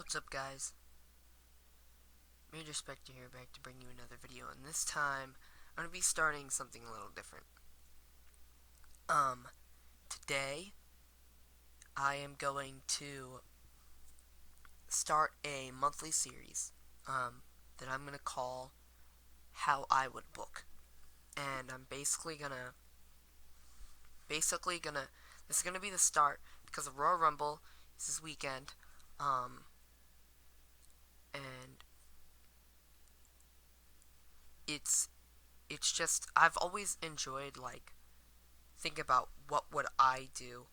What's up, guys? Major Spectre here, back to bring you another video, and this time I'm going to be starting something a little different. Today I am going to start a monthly series, that I'm going to call How I Would Book. And I'm this is going to be the start, because the Royal Rumble is this weekend, and it's just, I've always enjoyed, think about what would I do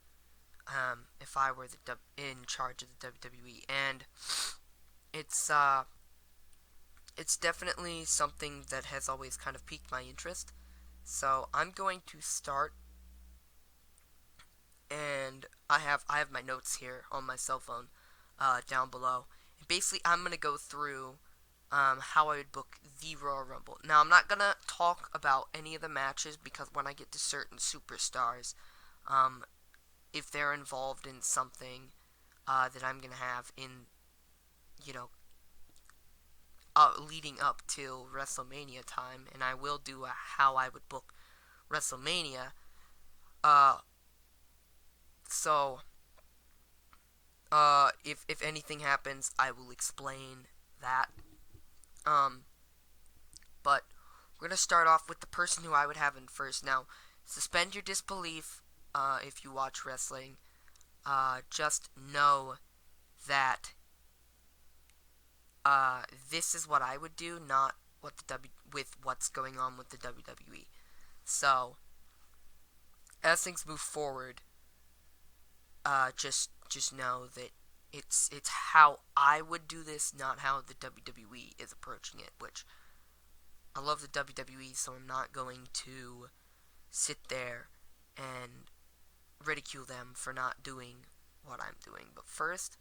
if I were in charge of the WWE, and it's it's definitely something that has always kind of piqued my interest. So I'm going to start, and I have my notes here on my cell phone, down below. And basically, I'm gonna go through how I would book the Royal Rumble. Now, I'm not gonna talk about any of the matches, because when I get to certain superstars, if they're involved in something that I'm gonna have in, you know, leading up till WrestleMania time, and I will do a how I would book WrestleMania. Uh, so, if anything happens, I will explain that. Um, but we're gonna start off with the person who I would have in first. Now, suspend your disbelief if you watch wrestling. Just know that this is what I would do, not what with what's going on with the WWE. So, as things move forward, just know that it's how I would do this, not how the WWE is approaching it. Which, I love the WWE, so I'm not going to sit there and ridicule them for not doing what I'm doing. But first,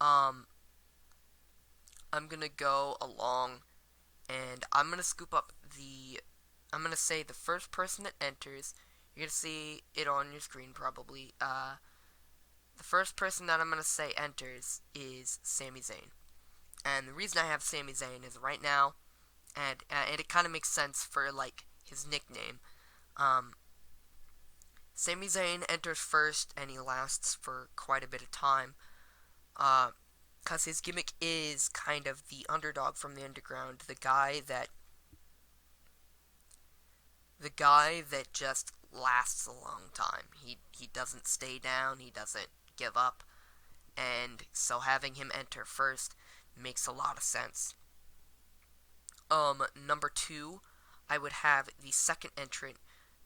I'm gonna go along, and I'm gonna scoop up I'm gonna say the first person that enters. You're gonna see it on your screen probably. The first person that I'm gonna say enters is Sami Zayn, and the reason I have Sami Zayn is right now, and it kind of makes sense for his nickname. Um, Sami Zayn enters first, and he lasts for quite a bit of time. Because his gimmick is kind of the underdog from the underground, the guy that just lasts a long time. He doesn't stay down, he doesn't give up, and so having him enter first makes a lot of sense. Number two, I would have the second entrant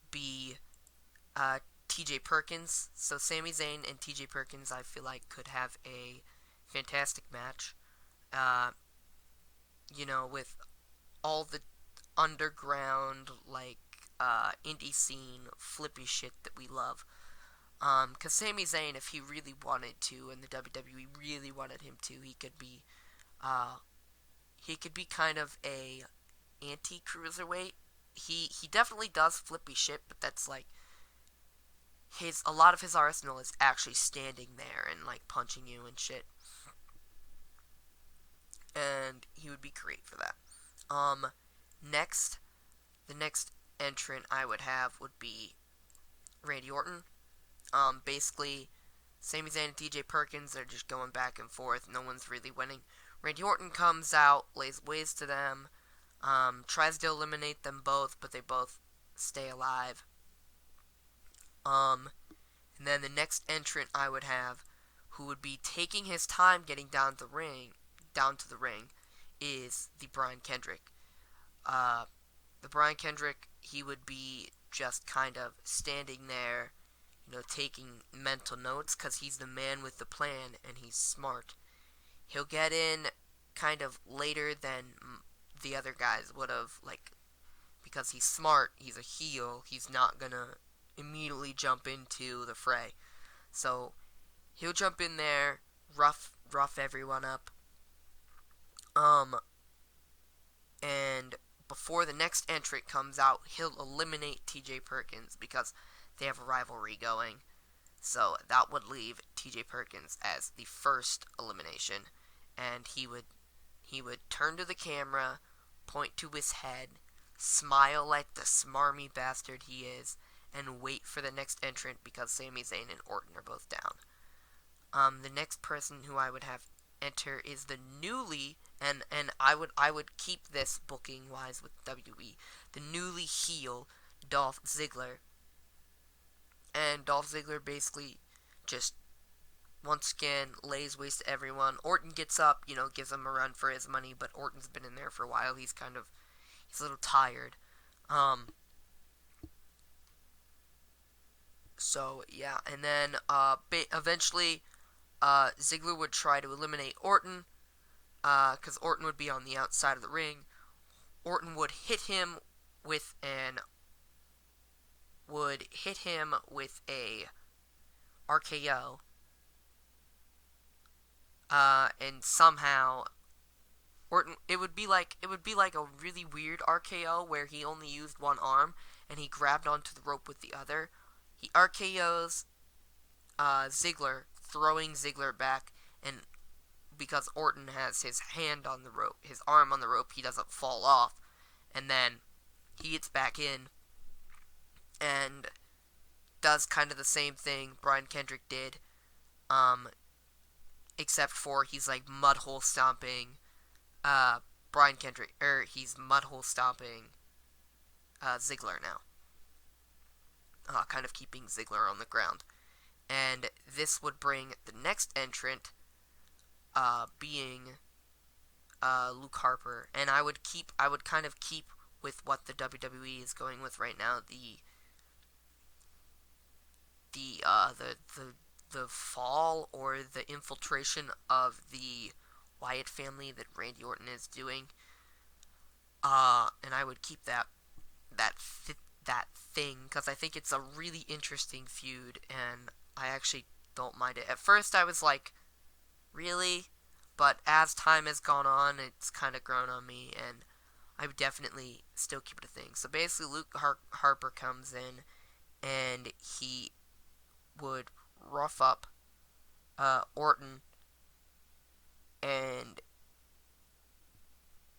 be TJ Perkins. So Sami Zayn and TJ Perkins, I feel like, could have a fantastic match. Uh, with all the underground, indie scene, flippy shit that we love. Because Sami Zayn, if he really wanted to, and the WWE really wanted him to, he could be kind of a anti-cruiserweight. He definitely does flippy shit, but that's a lot of his arsenal is actually standing there and punching you and shit. And he would be great for that. Next, the next entrant I would have would be Randy Orton. Basically, Sami Zayn and TJ Perkins are just going back and forth. No one's really winning. Randy Orton comes out, lays waste to them, tries to eliminate them both, but they both stay alive. And then the next entrant I would have, who would be taking his time getting down to the ring, is the Brian Kendrick. The Brian Kendrick, he would be just kind of standing there, taking mental notes, because he's the man with the plan, and he's smart. He'll get in kind of later than the other guys would have, because he's smart, he's a heel, he's not gonna immediately jump into the fray. So, he'll jump in there, rough everyone up, and before the next entrant comes out, he'll eliminate TJ Perkins, because they have a rivalry going. So that would leave T.J. Perkins as the first elimination, and he would turn to the camera, point to his head, smile like the smarmy bastard he is, and wait for the next entrant because Sami Zayn and Orton are both down. The next person who I would have enter is the newly and I would keep this booking wise with WWE, the newly heel Dolph Ziggler. And Dolph Ziggler basically just once again lays waste to everyone. Orton gets up, gives him a run for his money, but Orton's been in there for a while. He's a little tired. Um, so yeah, and then eventually Ziggler would try to eliminate Orton, because Orton would be on the outside of the ring. Orton would hit him with a RKO, and somehow Orton it would be like a really weird RKO where he only used one arm and he grabbed onto the rope with the other. He RKO's Ziggler, throwing Ziggler back, and because Orton has his hand on the rope, his arm on the rope, he doesn't fall off, and then he gets back in and does kind of the same thing Brian Kendrick did, um, except for he's like mudhole stomping Brian Kendrick, he's mudhole stomping Ziggler now, kind of keeping Ziggler on the ground. And this would bring the next entrant, being Luke Harper, and I would kind of keep with what the WWE is going with right now, the fall or the infiltration of the Wyatt family that Randy Orton is doing. And I would keep that thing because I think it's a really interesting feud, and I actually don't mind it. At first, I was like, really, but as time has gone on, it's kind of grown on me, and I would definitely still keep it a thing. So basically, Luke Harper comes in, and he would rough up Orton, and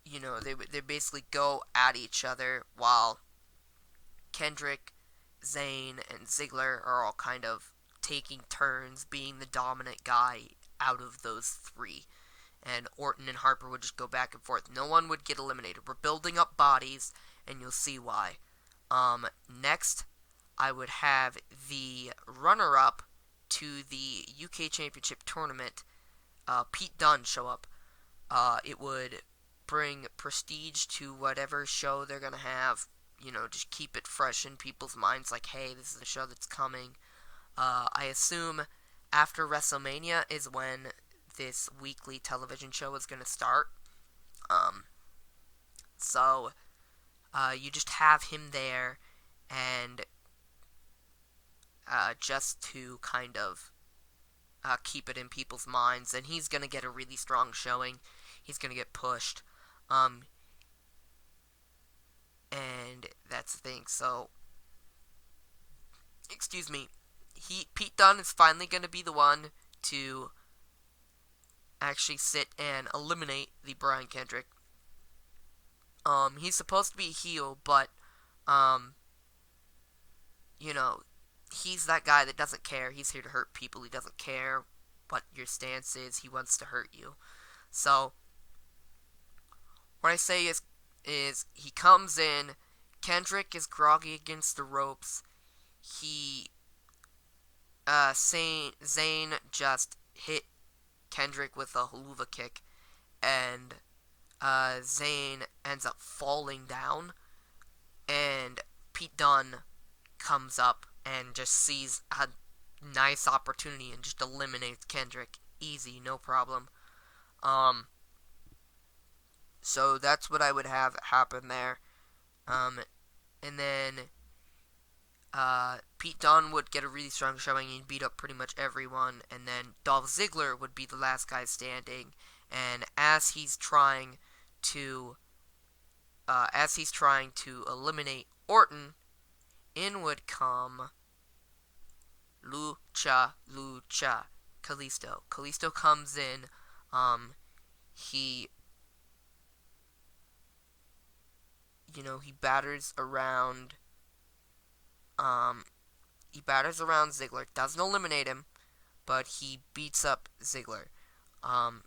they basically go at each other while Kendrick, Zayn, and Ziggler are all kind of taking turns being the dominant guy out of those three. And Orton and Harper would just go back and forth. No one would get eliminated. We're building up bodies, and you'll see why. Next, I would have the runner-up to the UK Championship Tournament, Pete Dunne, show up. It would bring prestige to whatever show they're going to have. Just keep it fresh in people's minds, like, hey, this is the show that's coming. I assume after WrestleMania is when this weekly television show is going to start. So you just have him there, and just to kind of keep it in people's minds, and he's going to get a really strong showing. He's going to get pushed. And that's the thing. So, excuse me, Pete Dunne is finally going to be the one to actually sit and eliminate the Brian Kendrick. He's supposed to be a heel, but he's that guy that doesn't care. He's here to hurt people. He doesn't care what your stance is. He wants to hurt you. So what I say is he comes in, Kendrick is groggy against the ropes. Zayn just hit Kendrick with a haluva kick, and Zayn ends up falling down, and Pete Dunne comes up and just sees a nice opportunity and just eliminates Kendrick. Easy, no problem. So that's what I would have happen there. And then Pete Dunne would get a really strong showing and beat up pretty much everyone, and then Dolph Ziggler would be the last guy standing, and as he's trying to eliminate Orton, in would come lucha. Kalisto comes in. He, he batters around. Um, he batters around Ziggler. Doesn't eliminate him, but he beats up Ziggler. Um,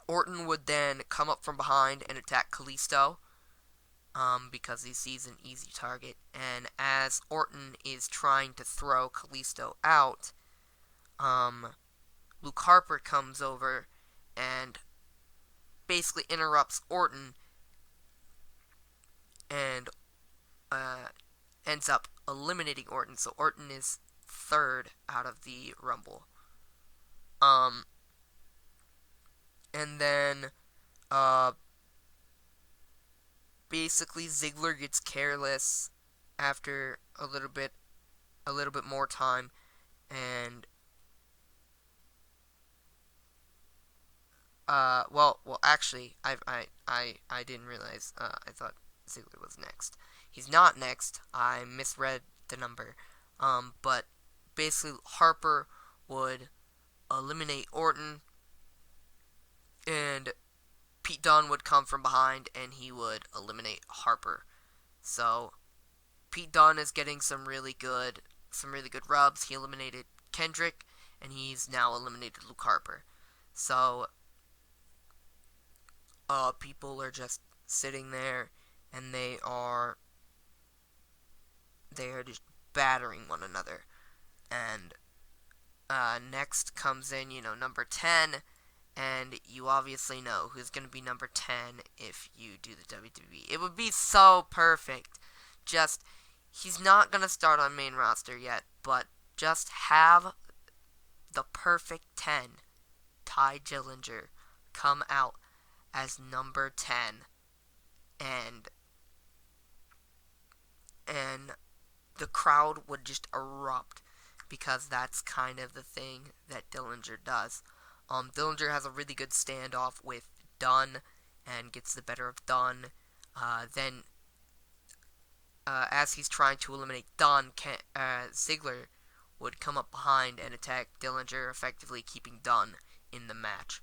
Orton would then come up from behind and attack Kalisto. Because he sees an easy target. And as Orton is trying to throw Kalisto out, Luke Harper comes over and basically interrupts Orton and ends up eliminating Orton. So Orton is third out of the Rumble. And then basically Ziggler gets careless after a little bit more time, and actually, I didn't realize. I thought Ziggler was next. He's not next. I misread the number. But basically Harper would eliminate Orton, and Pete Dunne would come from behind and he would eliminate Harper. So Pete Dunne is getting some really good rubs. He eliminated Kendrick, and he's now eliminated Luke Harper. So people are just sitting there, and they are just battering one another. And next comes in, number 10, and you obviously know who's going to be number 10 if you do the WWE. It would be so perfect. Just, he's not going to start on main roster yet, but just have the perfect 10, Ty Dillinger, come out as number 10, and the crowd would just erupt, because that's kind of the thing that Dillinger does. Dillinger has a really good standoff with Dunn and gets the better of Dunn. Then, as he's trying to eliminate Dunn, Ziggler would come up behind and attack Dillinger, effectively keeping Dunn in the match.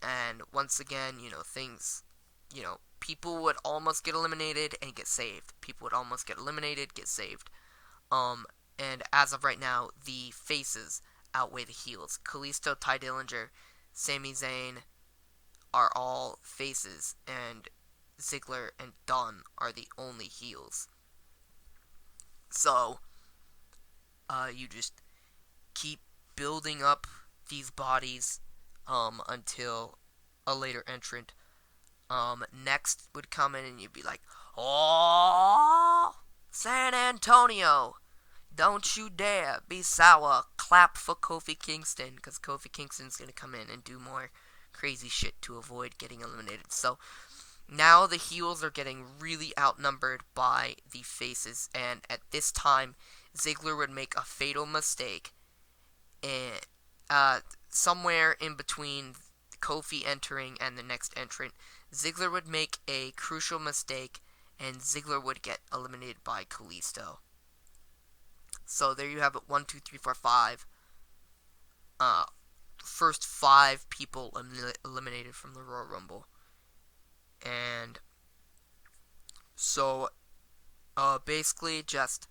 And once again, things, people would almost get eliminated and get saved. People would almost get eliminated, get saved. And as of right now, the faces outweigh the heels. Kalisto, Ty Dillinger, Sami Zayn are all faces, and Ziggler and Dunn are the only heels. So, you just keep building up these bodies until a later entrant next would come in, and you'd be like, "Oh, San Antonio, don't you dare be sour. Clap for Kofi Kingston," because Kofi Kingston's going to come in and do more crazy shit to avoid getting eliminated. So now the heels are getting really outnumbered by the faces, and at this time, Ziggler would make a fatal mistake, and somewhere in between Kofi entering and the next entrant, Ziggler would make a crucial mistake, and Ziggler would get eliminated by Kalisto. So there you have it, 1, 2, 3, 4, 5. First 5 people eliminated from the Royal Rumble. And so, basically just,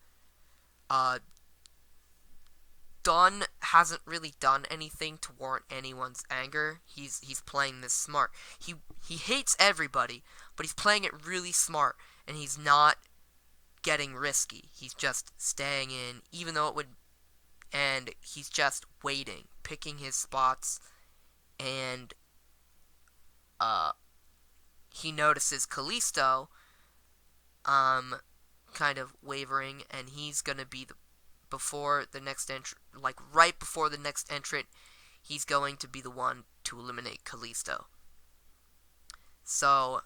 Dunn hasn't really done anything to warrant anyone's anger. He's playing this smart. He hates everybody, but he's playing it really smart, and he's not getting risky. He's just staying in, even though it would, and he's just waiting, picking his spots, and he notices Kalisto kind of wavering, and he's gonna be right before the next entrant, he's going to be the one to eliminate Kalisto. So,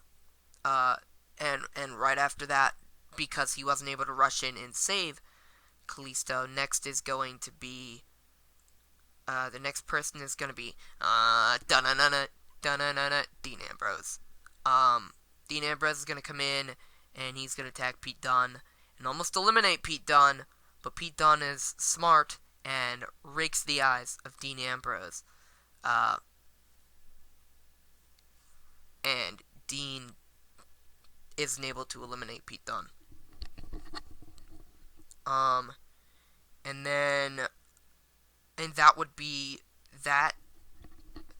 and right after that, because he wasn't able to rush in and save Kalisto, next is going to be, the next person is going to be, Dean Ambrose. Dean Ambrose is going to come in, and he's going to attack Pete Dunne, and almost eliminate Pete Dunne, But Pete Dunne is smart and rakes the eyes of Dean Ambrose. Uh, and Dean isn't able to eliminate Pete Dunne. Um, and then, and that would be that.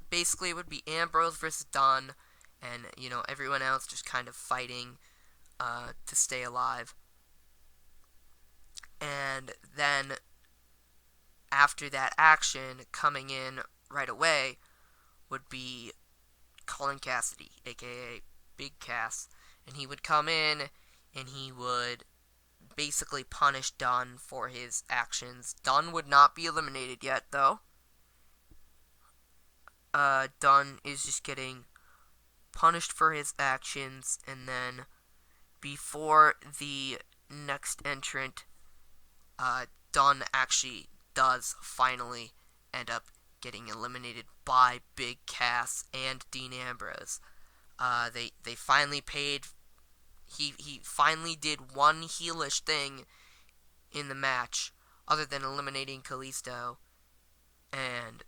Basically, it would be Ambrose versus Dunne, and everyone else just kind of fighting to stay alive. And then after that action, coming in right away would be Colin Cassidy, aka Big Cass, and he would come in and he would basically punish Dunne for his actions. Dunne would not be eliminated yet, though. Dunne is just getting punished for his actions, and then before the next entrant, Dunne actually does finally end up getting eliminated by Big Cass and Dean Ambrose. They finally paid. He finally did one heelish thing in the match, other than eliminating Kalisto, and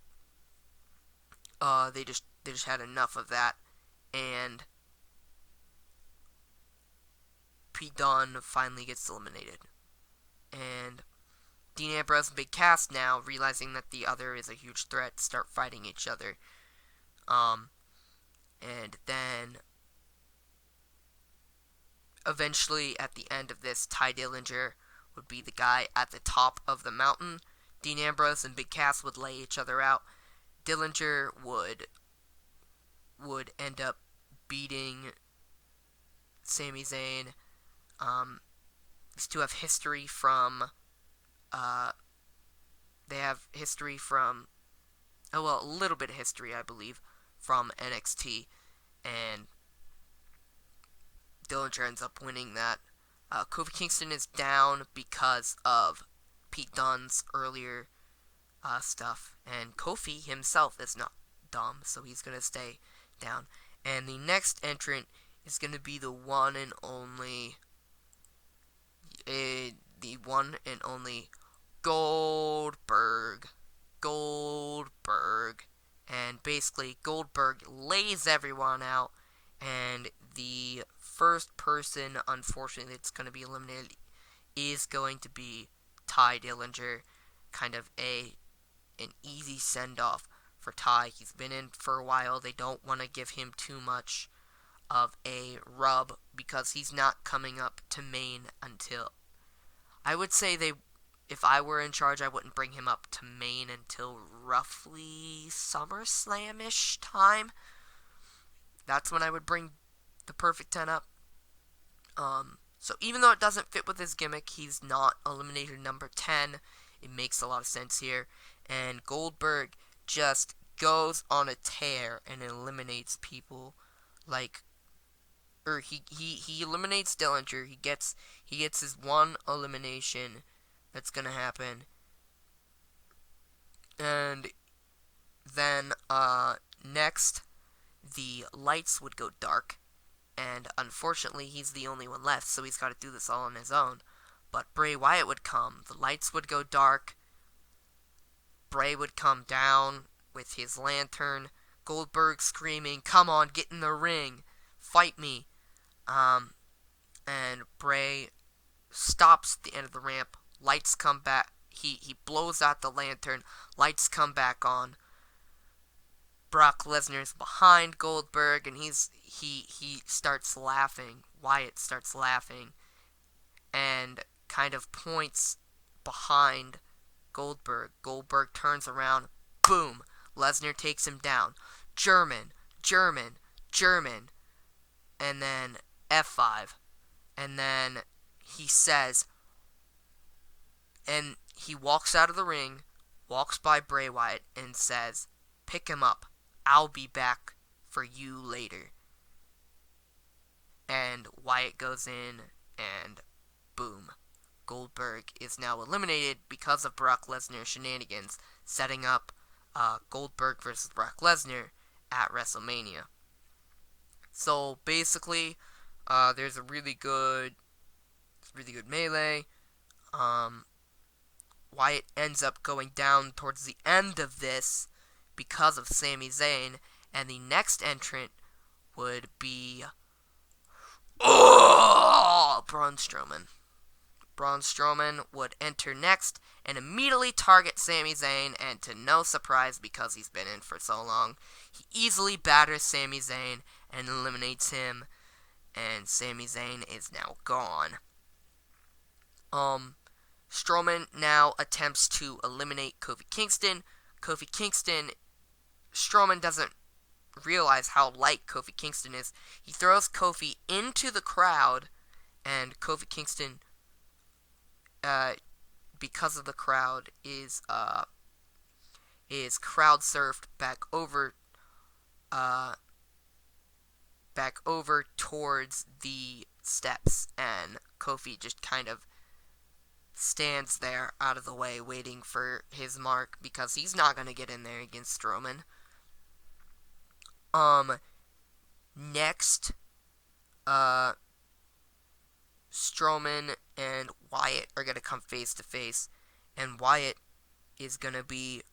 they just had enough of that, and Pete Dunne finally gets eliminated, and Dean Ambrose and Big Cass, now realizing that the other is a huge threat, start fighting each other. And then eventually at the end of this, Ty Dillinger would be the guy at the top of the mountain. Dean Ambrose and Big Cass would lay each other out. Dillinger would end up beating Sami Zayn. These two have history from they have history from a little bit of history, I believe, from NXT, and Dillinger ends up winning that. Kofi Kingston is down because of Pete Dunne's earlier stuff, and Kofi himself is not dumb, so he's going to stay down. And the next entrant is going to be the one and only Goldberg. And basically, Goldberg lays everyone out, and the first person, unfortunately, that's going to be eliminated is going to be Ty Dillinger. Kind of an easy send-off for Ty. He's been in for a while. They don't want to give him too much of a rub because he's not coming up to main until... I would say if I were in charge, I wouldn't bring him up to main until roughly SummerSlam-ish time. That's when I would bring the Perfect 10 up. So even though it doesn't fit with his gimmick, he's not eliminator number 10. It makes a lot of sense here. And Goldberg just goes on a tear and eliminates people he eliminates Dillinger. He gets his one elimination that's gonna happen. And then next the lights would go dark, and unfortunately he's the only one left, so he's got to do this all on his own. But Bray Wyatt would come. The lights would go dark. Bray would come down with his lantern. Goldberg screaming, "Come on, get in the ring, fight me!" And Bray stops at the end of the ramp. Lights come back. He blows out the lantern. Lights come back on. Brock Lesnar's behind Goldberg, and he starts laughing. Wyatt starts laughing, and kind of points behind Goldberg. Goldberg turns around. Boom! Lesnar takes him down. German, and then F5. And then he says, and he walks out of the ring, walks by Bray Wyatt, and says, "Pick him up. I'll be back for you later." And Wyatt goes in, and boom. Goldberg is now eliminated because of Brock Lesnar's shenanigans, setting up Goldberg versus Brock Lesnar at WrestleMania. So basically, there's a really good melee. Wyatt ends up going down towards the end of this because of Sami Zayn, and the next entrant would be Braun Strowman. Braun Strowman would enter next and immediately target Sami Zayn, and to no surprise because he's been in for so long, he easily batters Sami Zayn and eliminates him, and Sami Zayn is now gone. Strowman now attempts to eliminate Kofi Kingston. Strowman doesn't realize how light Kofi Kingston is. He throws Kofi into the crowd, and Kofi Kingston, because of the crowd, is crowd surfed back over towards the steps, and Kofi just kind of stands there out of the way waiting for his mark because he's not going to get in there against Strowman. Next, Strowman and Wyatt are going to come face to face, and Wyatt is going to be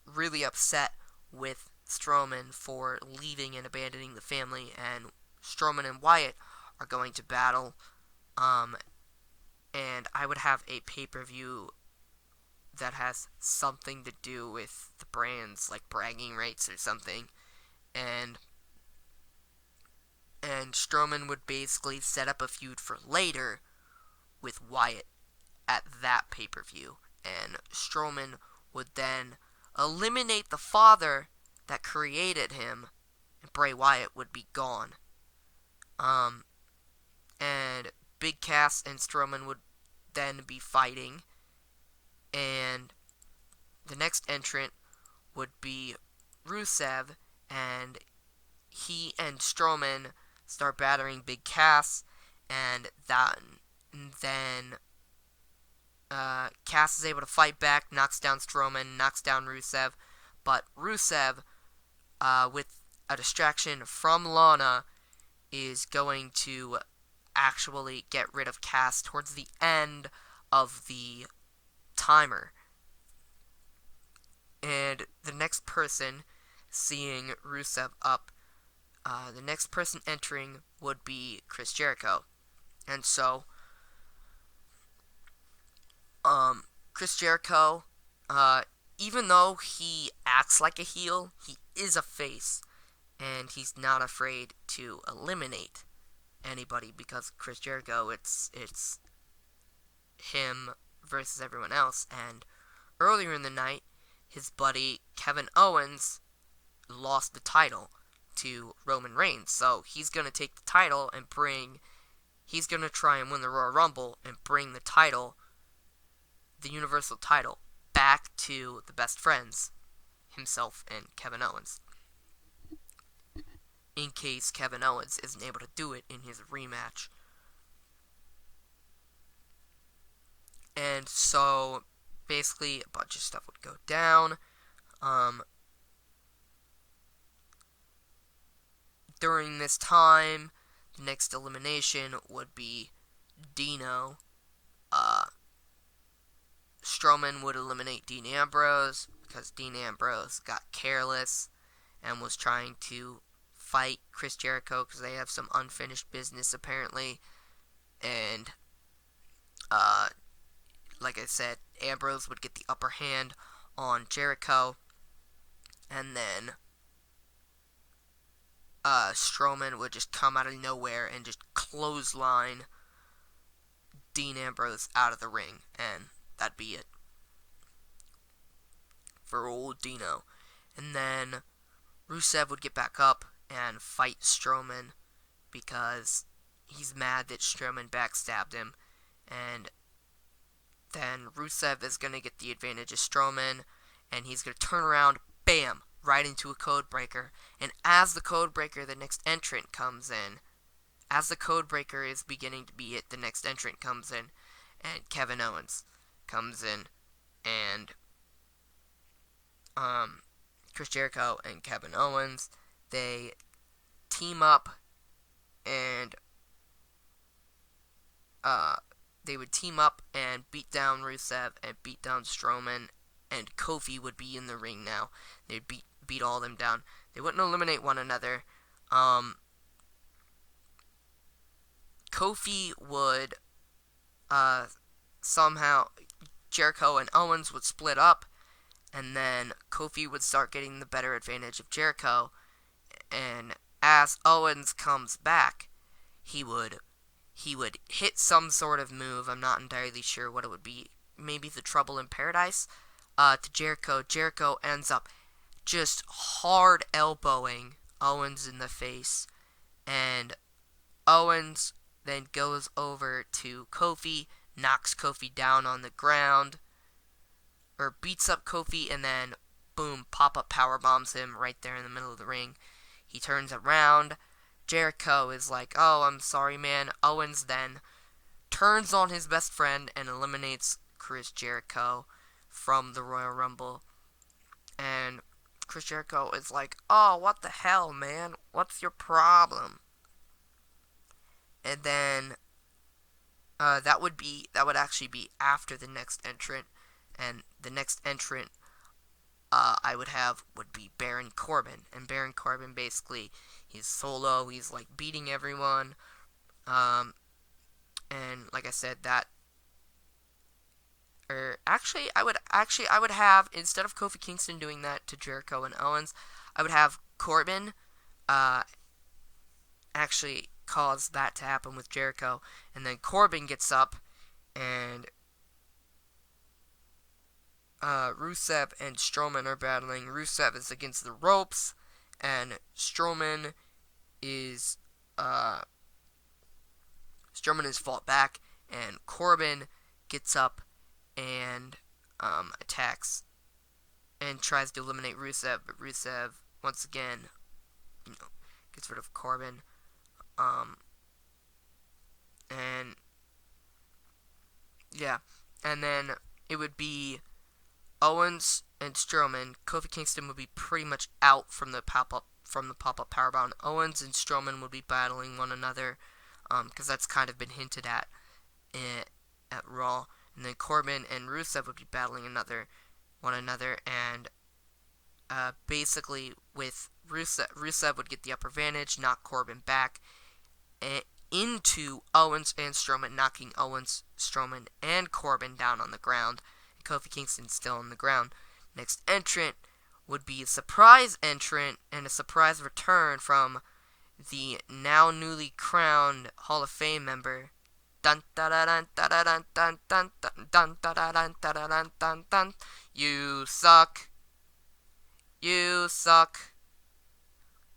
really upset with Strowman for leaving and abandoning the family, and Strowman and Wyatt are going to battle, and I would have a pay-per-view that has something to do with the brands, like bragging rights or something, and Strowman would basically set up a feud for later with Wyatt at that pay-per-view, and Strowman would then eliminate the father that created him, and Bray Wyatt would be gone. And Big Cass and Strowman would then be fighting, and the next entrant would be Rusev, and he and Strowman start battering Big Cass, and then Cass is able to fight back, knocks down Strowman, knocks down Rusev, but Rusev, with a distraction from Lana, is going to actually get rid of Cass towards the end of the timer. And the next person seeing Rusev up, the next person entering would be Chris Jericho. And so, Chris Jericho, even though he acts like a heel, he is a face, and he's not afraid to eliminate anybody, because Chris Jericho, it's him versus everyone else. And earlier in the night, his buddy Kevin Owens lost the title to Roman Reigns, so he's going to take the title and he's going to try and win the Royal Rumble and bring the title, the Universal title, back to the best friends, himself and Kevin Owens, in case Kevin Owens isn't able to do it in his rematch. And so, basically, a bunch of stuff would go down. During this time, the next elimination would be Dino. Strowman would eliminate Dean Ambrose because Dean Ambrose got careless and was trying to fight Chris Jericho because they have some unfinished business apparently. And like I said, Ambrose would get the upper hand on Jericho, and then Strowman would just come out of nowhere and just clothesline Dean Ambrose out of the ring, and that'd be it for old Dino. And then Rusev would get back up and fight Strowman because he's mad that Strowman backstabbed him, and then Rusev is going to get the advantage of Strowman, and he's going to turn around, bam, right into a code breaker. And as the code breaker, the next entrant comes in. As the code breaker is beginning to be hit, the next entrant comes in, and Kevin Owens comes in, and Chris Jericho and Kevin Owens, they team up, and they would team up and beat down Rusev and beat down Strowman, and Kofi would be in the ring now. They'd beat all of them down. They wouldn't eliminate one another. Kofi would somehow Jericho and Owens would split up, and then Kofi would start getting the better advantage of Jericho. And as Owens comes back, he would hit some sort of move. I'm not entirely sure what it would be. Maybe the Trouble in Paradise to Jericho. Jericho ends up just hard elbowing Owens in the face, and Owens then goes over to Kofi, knocks Kofi down on the ground, or beats up Kofi, and then boom, pop-up power bombs him right there in the middle of the ring. He turns around. Jericho is like, "Oh, I'm sorry, man." Owens then turns on his best friend and eliminates Chris Jericho from the Royal Rumble. And Chris Jericho is like, "Oh, what the hell, man? What's your problem?" And then that would actually be after the next entrant, and the next entrant I would be Baron Corbin. And Baron Corbin, basically, he's solo. He's like beating everyone. And like I said, I would have, instead of Kofi Kingston doing that to Jericho and Owens, I would have Corbin actually cause that to happen with Jericho, and then Corbin gets up, and Rusev and Strowman are battling. Rusev is against the ropes, and Strowman is fought back, and Corbin gets up and attacks and tries to eliminate Rusev, but Rusev once again, gets rid of Corbin. And yeah, and then it would be Owens and Strowman. Kofi Kingston would be pretty much out from the pop-up powerbomb. Owens and Strowman would be battling one another, because that's kind of been hinted at Raw. And then Corbin and Rusev would be battling one another, and basically with Rusev would get the upper advantage, knock Corbin back into Owens and Strowman, knocking Owens, Strowman, and Corbin down on the ground. And Kofi Kingston's still on the ground. Next entrant would be a surprise entrant and a surprise return from the now newly crowned Hall of Fame member. Dun dun dun dun dun dun dun dun dun dun dun dun dun. You suck. You suck.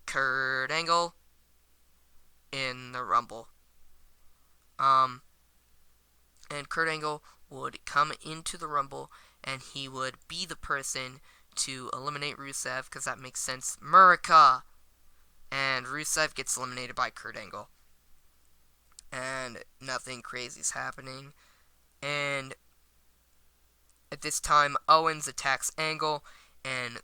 Kurt Angle in the Rumble. And Kurt Angle would come into the Rumble, and he would be the person to eliminate Rusev, because that makes sense. Murica! And Rusev gets eliminated by Kurt Angle. And nothing crazy is happening. And at this time, Owens attacks Angle, and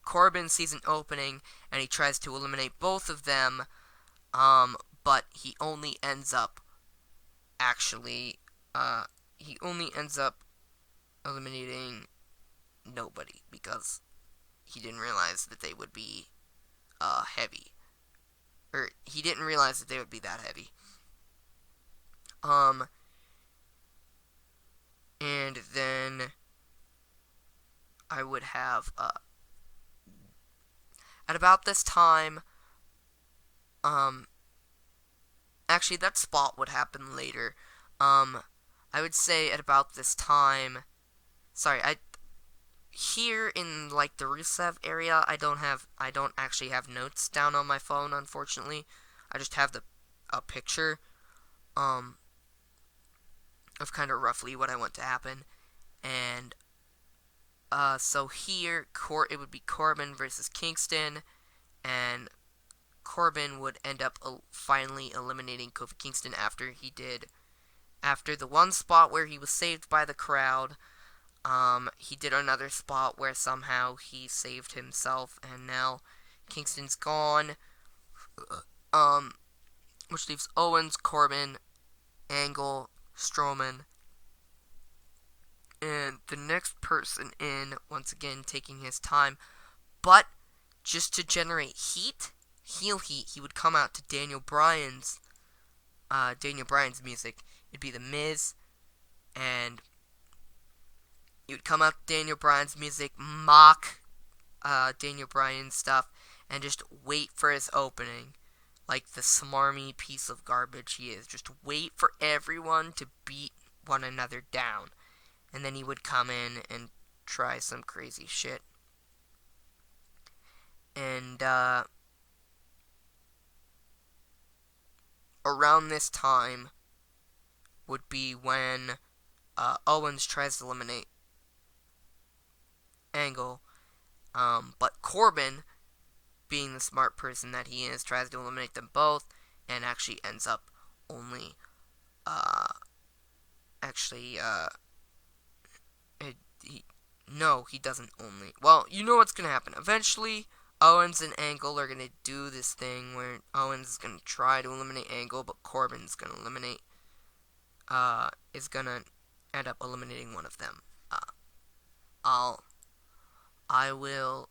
Corbin sees an opening, and he tries to eliminate both of them, but he only ends up eliminating nobody, because he didn't realize that they would be heavy. Or he didn't realize that they would be that heavy. And then I would have at about this time, actually that spot would happen later. I would say at about this time, here in like the Rusev area, I don't actually have notes down on my phone, unfortunately. I just have a picture of kind of roughly what I want to happen. And so here it would be Corbin versus Kingston, and Corbin would end up finally eliminating Kofi Kingston after the one spot where he was saved by the crowd. He did another spot where somehow he saved himself, and now Kingston's gone. Which leaves Owens, Corbin, Angle, Strowman, and the next person in, once again, taking his time, but just to generate heat, heel heat, he would come out to Daniel Bryan's music. It'd be The Miz, and he would come out to Daniel Bryan's music, mock Daniel Bryan's stuff, and just wait for his opening. Like the smarmy piece of garbage he is. Just wait for everyone to beat one another down. And then he would come in and try some crazy shit. And around this time would be when Owens tries to eliminate Angle. But Corbin, being the smart person that he is, tries to eliminate them both and actually ends up only he doesn't only. Well, you know what's gonna happen. Eventually, Owens and Angle are gonna do this thing where Owens is gonna try to eliminate Angle, but Corbin's gonna is gonna end up eliminating one of them. I will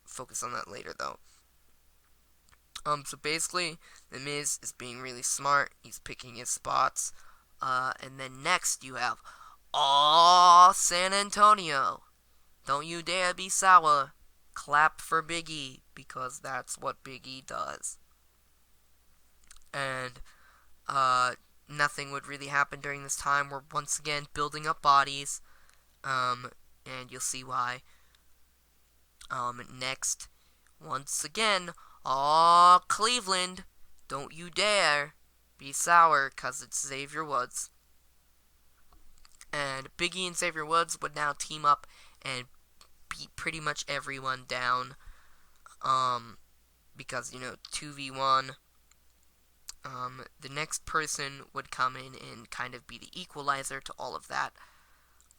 focus on that later, though. So basically, The Miz is being really smart. He's picking his spots. And then next you have, San Antonio. Don't you dare be sour. Clap for Big E, because that's what Big E does. And, nothing would really happen during this time. We're once again building up bodies. And you'll see why. Next, once again, Cleveland, don't you dare be sour, cause it's Xavier Woods. And Big E and Xavier Woods would now team up and beat pretty much everyone down. Because, 2v1. The next person would come in and kind of be the equalizer to all of that.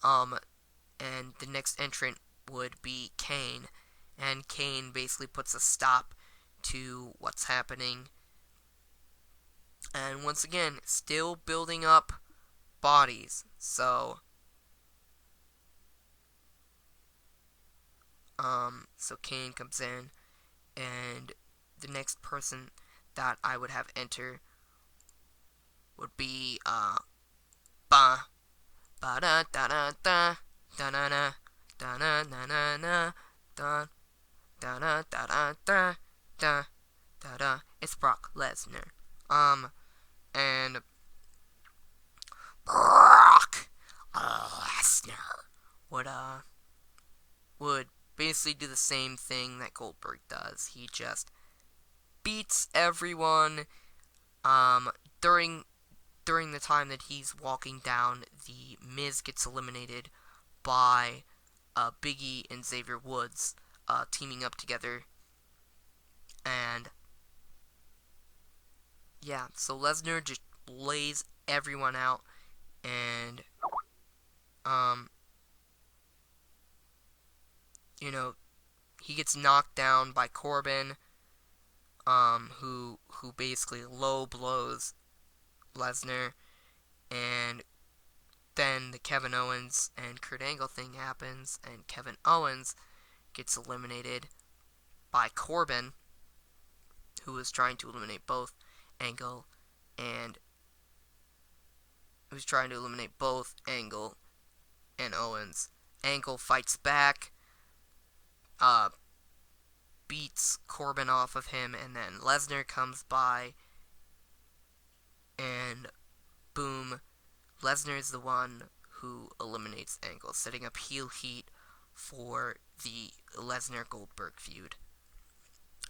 And the next entrant would be Kane. And Kane basically puts a stop to what's happening. And once again, still building up bodies. So Kane comes in, and the next person that I would have enter would be ba da da da da da na na da na na na na da da da da da da da da. It's Brock Lesnar. And Brock Lesnar would basically do the same thing that Goldberg does. He just beats everyone. During the time that he's walking down, the Miz gets eliminated by Big E and Xavier Woods teaming up together. And yeah, so Lesnar just lays everyone out, and he gets knocked down by Corbin, who basically low blows Lesnar, and then the Kevin Owens and Kurt Angle thing happens, and Kevin Owens gets eliminated by Corbin, who was trying to eliminate both Angle and Owens. Angle fights back, beats Corbin off of him, and then Lesnar comes by, and boom, Lesnar is the one who eliminates Angle, setting up heel heat for the Lesnar-Goldberg feud.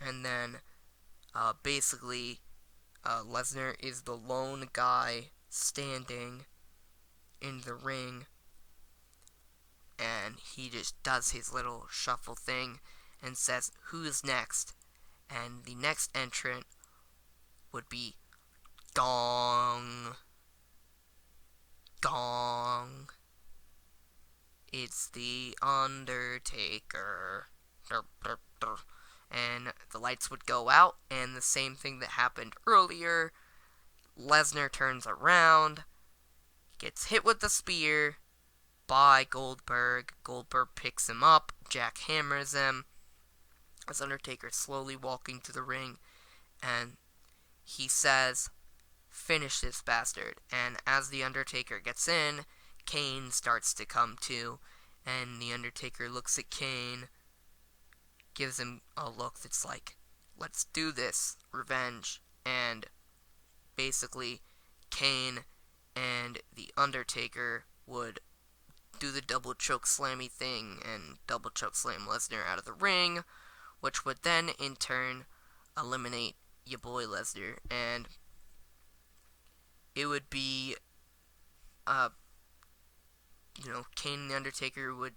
And then, basically, Lesnar is the lone guy standing in the ring, and he just does his little shuffle thing and says, "Who's next?" And the next entrant would be Gong. Gong. It's the Undertaker. And the lights would go out, and the same thing that happened earlier Lesnar turns around, gets hit with the spear by Goldberg. Goldberg picks him up, jackhammers him, as Undertaker slowly walking to the ring, and he says, "Finish this bastard." And as the Undertaker gets in, Kane starts to come to, and the Undertaker looks at Kane, gives him a look that's like, "Let's do this, revenge." And basically, Kane and the Undertaker would do the double choke slammy thing and double choke slam Lesnar out of the ring, which would then in turn eliminate your boy Lesnar, and it would be, Kane and the Undertaker would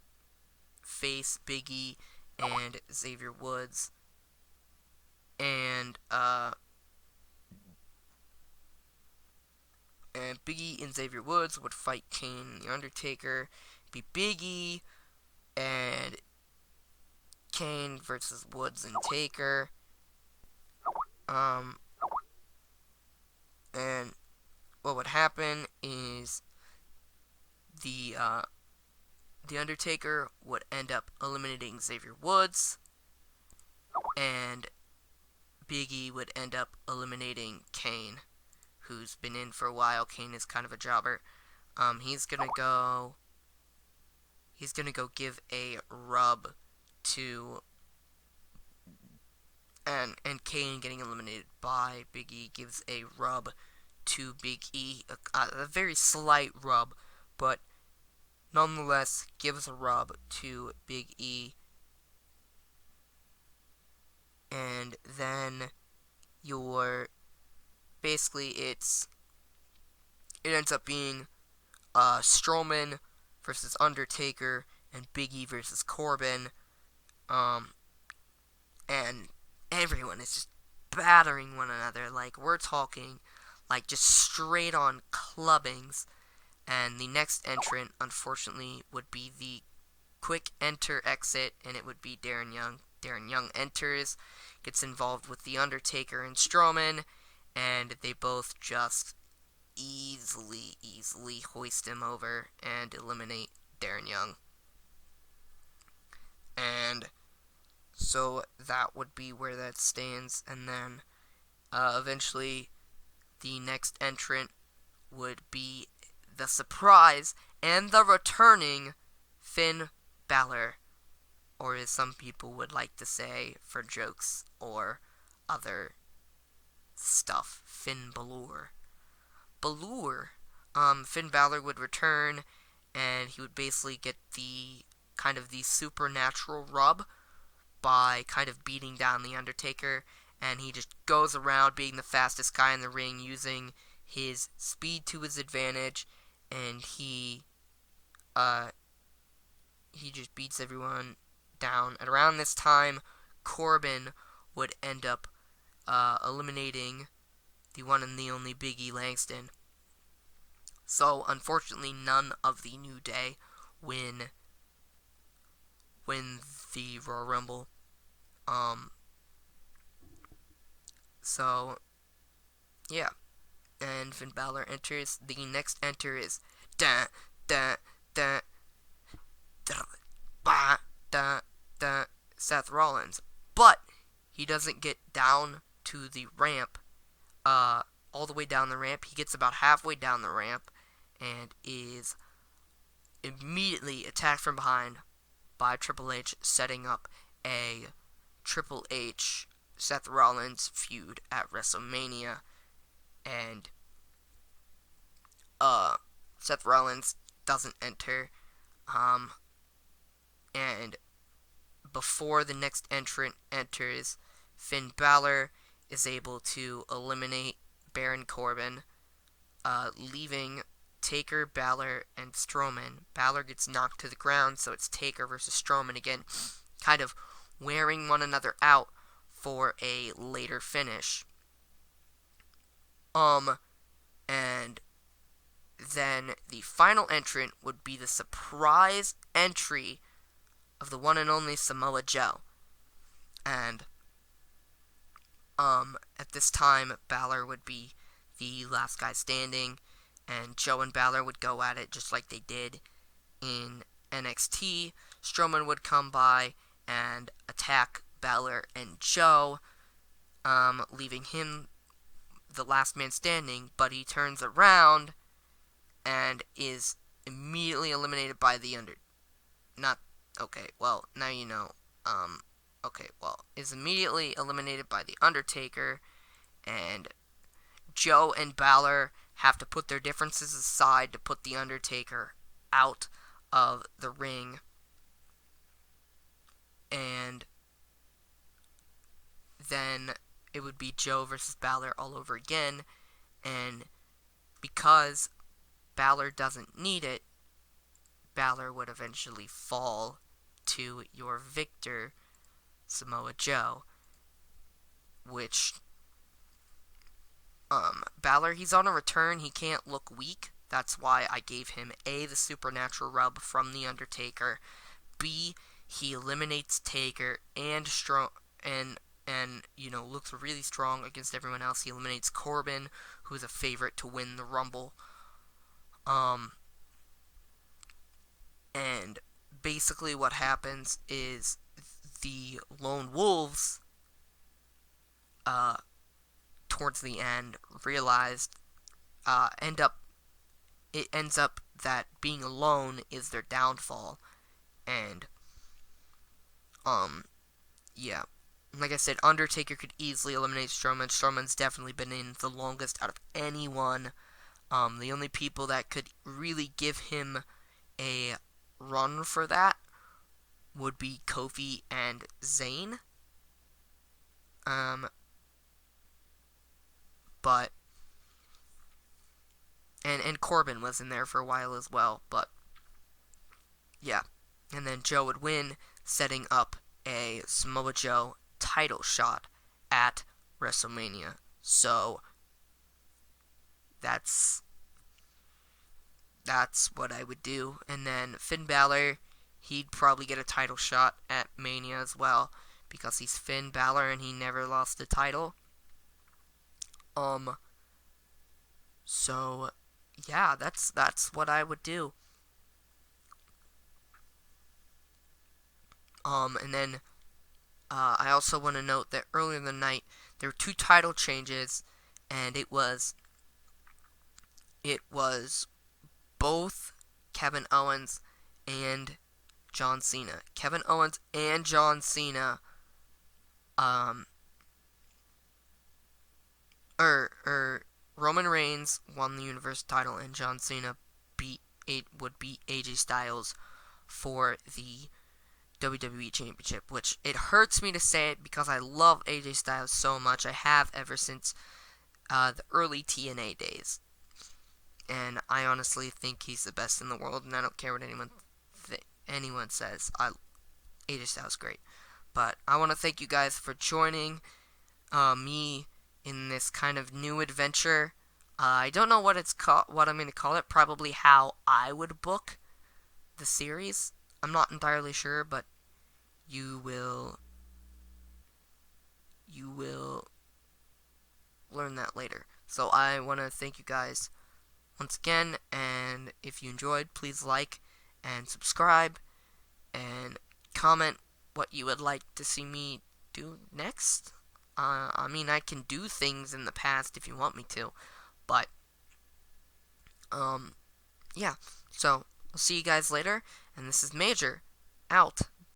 face Big E and Xavier Woods, and Big E and Xavier Woods would fight Kane and the Undertaker. It'd be Big E and Kane versus Woods and Taker. And what would happen is the Undertaker would end up eliminating Xavier Woods, and Big E would end up eliminating Kane, who's been in for a while. Kane is kind of a jobber. He's gonna go give a rub to, and Kane getting eliminated by Big E gives a rub to Big E, a very slight rub, but nonetheless gives a rub to Big E. And then basically it ends up being Strowman versus Undertaker and Big E versus Corbin, and everyone is just battering one another. Like, we're talking like just straight on clubbings. And the next entrant, unfortunately, would be the quick enter exit, and it would be Darren Young. Darren Young enters, gets involved with The Undertaker and Strowman, and they both just easily hoist him over and eliminate Darren Young. And so that would be where that stands, and then eventually the next entrant would be the surprise and the returning Finn Balor, or as some people would like to say for jokes or other stuff, Finn Balor. Finn Balor would return, and he would basically get the supernatural rub by kind of beating down the Undertaker, and he just goes around being the fastest guy in the ring, using his speed to his advantage, and he just beats everyone down. And around this time, Corbin would end up eliminating the one and the only Big E Langston. So, unfortunately, none of the New Day win the Royal Rumble. So, yeah. And Finn Balor enters. The next enter is da da da da ba da da Seth Rollins. But he doesn't get down to the ramp, all the way down the ramp. He gets about halfway down the ramp and is immediately attacked from behind by Triple H, setting up a Triple H Seth Rollins feud at WrestleMania. And Seth Rollins doesn't enter, and before the next entrant enters, Finn Balor is able to eliminate Baron Corbin, leaving Taker, Balor, and Strowman. Balor gets knocked to the ground, so it's Taker versus Strowman again, kind of wearing one another out for a later finish. And then the final entrant would be the surprise entry of the one and only Samoa Joe. And, at this time, Balor would be the last guy standing, and Joe and Balor would go at it just like they did in NXT. Strowman would come by and attack Balor and Joe, leaving him the last man standing, but he turns around and is immediately eliminated by the now you know. Is immediately eliminated by the Undertaker, and Joe and Balor have to put their differences aside to put the Undertaker out of the ring. And then it would be Joe versus Balor all over again. And because Balor doesn't need it, Balor would eventually fall to your victor, Samoa Joe. Which, Balor, he's on a return. He can't look weak. That's why I gave him A, the supernatural rub from The Undertaker. B, he eliminates Taker and looks really strong against everyone else. He eliminates Corbin, who is a favorite to win the Rumble. And basically what happens is the Lone Wolves, towards the end, it ends up that being alone is their downfall. And, yeah. Like I said, Undertaker could easily eliminate Strowman. Strowman's definitely been in the longest out of anyone. The only people that could really give him a run for that would be Kofi and Zayn. But and Corbin was in there for a while as well, but yeah. And then Joe would win, setting up a Samoa Joe title shot at WrestleMania. So that's what I would do. And then Finn Balor, he'd probably get a title shot at Mania as well, because he's Finn Balor and he never lost the title. So yeah, that's what I would do. And then I also want to note that earlier in the night there were 2 title changes, and it was both Kevin Owens and John Cena. Kevin Owens and John Cena, Roman Reigns won the Universal title, and John Cena would beat AJ Styles for the WWE Championship, which it hurts me to say it because I love AJ Styles so much. I have ever since the early TNA days. And I honestly think he's the best in the world, and I don't care what anyone says. AJ Styles is great. But I want to thank you guys for joining me in this kind of new adventure. I don't know what I'm going to call it. Probably how I would book the series. I'm not entirely sure, but you will learn that later. So I want to thank you guys once again, and if you enjoyed, please like and subscribe and comment what you would like to see me do next. I can do things in the past if you want me to, but yeah. So I'll see you guys later, and this is Major out.